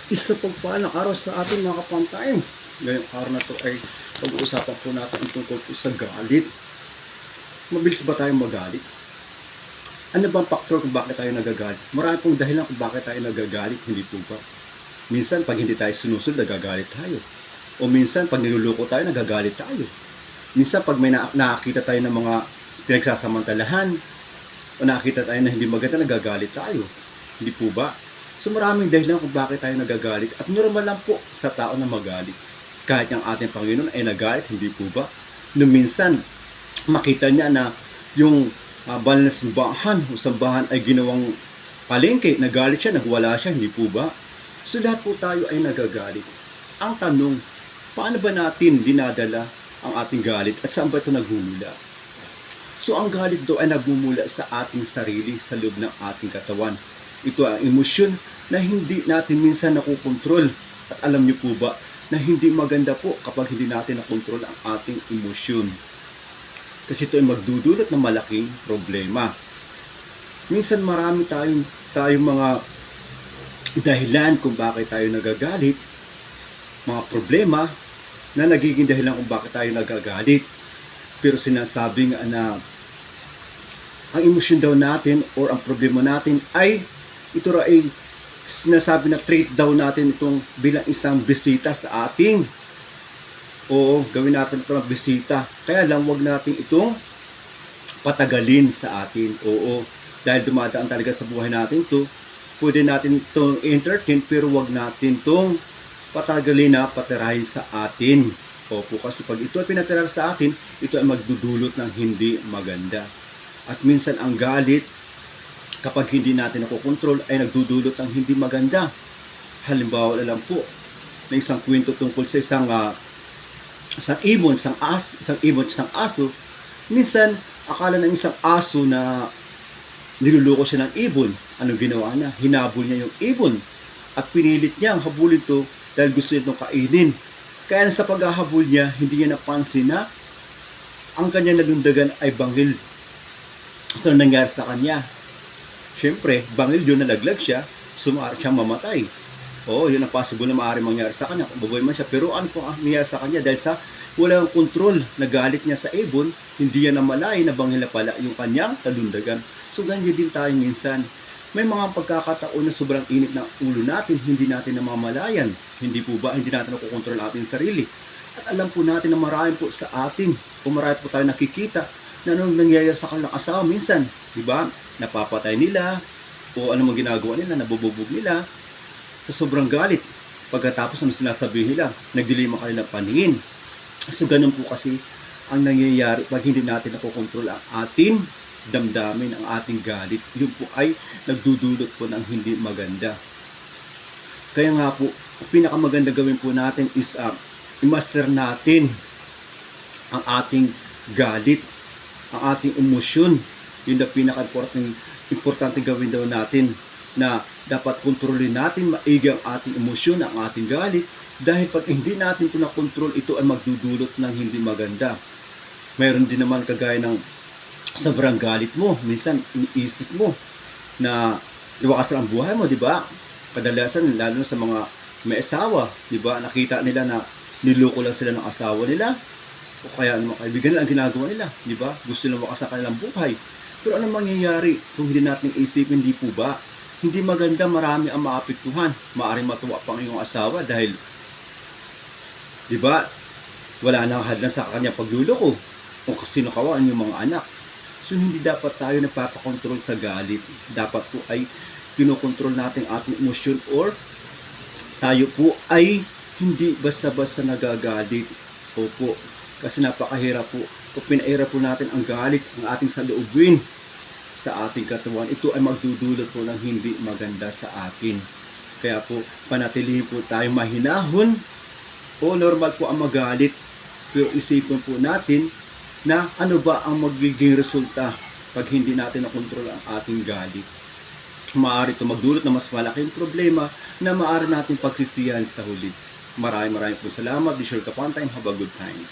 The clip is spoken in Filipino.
Isa pagpalang araw sa ating mga kapantay. Ngayong araw na to ay pag-uusapan po natin ang tungkol po sa galit. Mabilis ba tayong magalit? Ano bang faktor kung bakit tayo nagagalit? Marami pong dahilan kung bakit tayo nagagalit, hindi po ba? Minsan pag hindi tayo sinusunod, nagagalit tayo. O minsan pag niluloko tayo, nagagalit tayo. Minsan pag may nakakita tayo ng mga pinagsasamantalahan, o nakakita tayo na hindi maganda, nagagalit tayo. Hindi po ba? So maraming dahilan kung bakit tayo nagagalit at normal lang po sa tao na magalit. Kahit ang ating Panginoon ay nagalit, hindi po ba? Nung minsan, makita niya na yung banal na simbahan o sambahan ay ginawang palengke, nagalit siya, nagwala siya, hindi po ba? So lahat po tayo ay nagagalit. Ang tanong, paano ba natin dinadala ang ating galit at saan ba ito nagmumula? So ang galit daw ay nagmumula sa ating sarili, sa loob ng ating katawan. Ito ang emosyon na hindi natin minsan nakukontrol. At alam niyo po ba na hindi maganda po kapag hindi natin nakontrol ang ating emosyon. Kasi ito ay magdudulot ng malaking problema. Minsan marami tayong mga dahilan kung bakit tayo nagagalit, mga problema na nagiging dahilan kung bakit tayo nagagalit. Pero sinasabi nga na ang emosyon daw natin or ang problema natin ay ito ay sinasabi na treat daw natin itong bilang isang bisita sa ating. Oo, gawin natin ito ng bisita. Kaya lang wag natin itong patagalin sa atin. Oo, dahil dumadaan talaga sa buhay natin ito, pwede natin itong entertain pero wag natin itong patagalin na patirahin sa atin. Opo, kasi pag ito ay pinatira sa atin, ito ay magdudulot ng hindi maganda. At minsan ang galit, kapag hindi natin nakokontrol, ay nagdudulot ng hindi maganda. Halimbawa na lang po, na isang kwento tungkol sa isang ibon, isang aso. Minsan, akala ng isang aso na niluloko siya ng ibon. Ano ginawa niya? Hinabol niya yung ibon. At pinilit niyang habulin ito dahil gusto niya itong kainin. Kaya sa paghahabol niya, hindi niya napansin na ang kanyang nalundagan ay bangil. So, nangyari sa kanya? Siyempre, bangil yun, nalaglag siya, sumari siyang mamatay. Oo, yun ang possible na maaari mangyari sa kanya. Baboy man siya. Pero ano po ang nangyari sa kanya? Dahil sa walang kontrol, nagalit niya sa ibon, hindi niya namalay na bangil na pala yung kanyang talundagan. So, ganyan din tayo minsan. May mga pagkakataon na sobrang init ng ulo natin, hindi natin namamalayan. Hindi po ba? Hindi natin nakukontrol ang ating sarili. At alam po natin na marami po sa atin, o marami po tayo nakikita, na anong nangyayari sa kanilang asawa minsan. Diba? Napapatay nila, o ano mang ginagawa nila, nabububog nila, sa sobrang galit. Pagkatapos ano sinasabihin nila, nagdilim ang kanilang paningin. So ganun po kasi ang nangyayari pag hindi natin nakokontrol ang ating damdamin, ang ating galit. Yun po ay nagdudulot po ng hindi maganda. Kaya nga po, ang pinakamaganda gawin po natin is i-master natin ang ating galit, ang ating emosyon. Yun na pinaka-importante gawin daw natin, na dapat kontrolin natin maigi ang ating emosyon, ang ating galit, dahil pag hindi natin ito na-control, ito ay magdudulot ng hindi maganda. Mayroon din naman kagaya ng sobrang galit mo, minsan iniisip mo na iwakas ang buhay mo, di ba? Kadalasan, lalo na sa mga may asawa, di ba? Nakita nila na niloko lang sila ng asawa nila, o kaya ng mga kaibigan nila ang ginagawa nila, di ba? Gusto nila wakas ang kanilang buhay. Pero anong mangyayari kung hindi natin isipin, hindi po ba? Hindi maganda, marami ang maapektuhan. Maaaring matuwa pang iyong asawa dahil, di ba, wala nang hadlang sa kanya pagluloko o sinukawaan yung mga anak. So hindi dapat tayo napapakontrol sa galit. Dapat po ay kinokontrol natin ating emosyon, or tayo po ay hindi basta-basta nagagalit. Opo, kasi napakahirap po. Kung pinahirap po natin ang galit, ang ating saloobin sa ating katawan, ito ay magdudulot po ng hindi maganda sa atin. Kaya po, panatilihin po tayo mahinahon, o normal po ang magalit. Pero isipin po natin na ano ba ang magiging resulta pag hindi natin nakontrol ang ating galit. Maaari ito magdulot ng mas malaking problema na maaari natin pagsisihan sa huli. Maraming po salamat. Be sure ka, Kapantay. Have a good time.